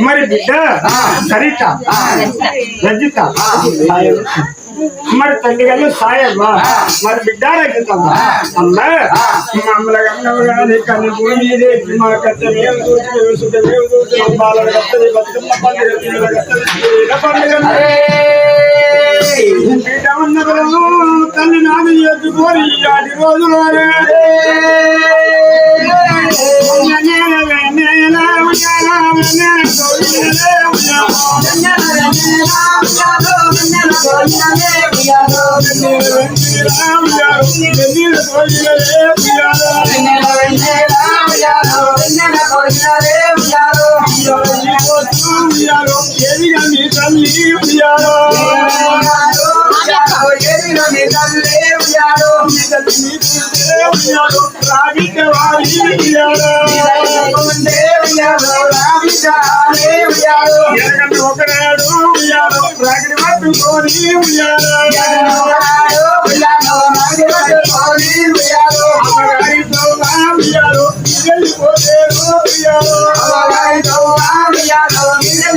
మరి బిడ్డ సరిత రజిత మరి తల్లి గారు సాయమ్మ మరి బిడ్డ రజితమ్మ అమ్మ మమ్మల్ని గమనవగానే కన్ను భూమి మా కత్తని బాల కత్తని బతుకమ్మ పండుగ బిడ్డ ఉన్నప్పుడు తల్లి నాది ఎత్తుకోరి ఆది రోజులోనే ఒకనాడు రాగిడి పట్టుకొని అమ్మగారితో వెళ్ళిపోతే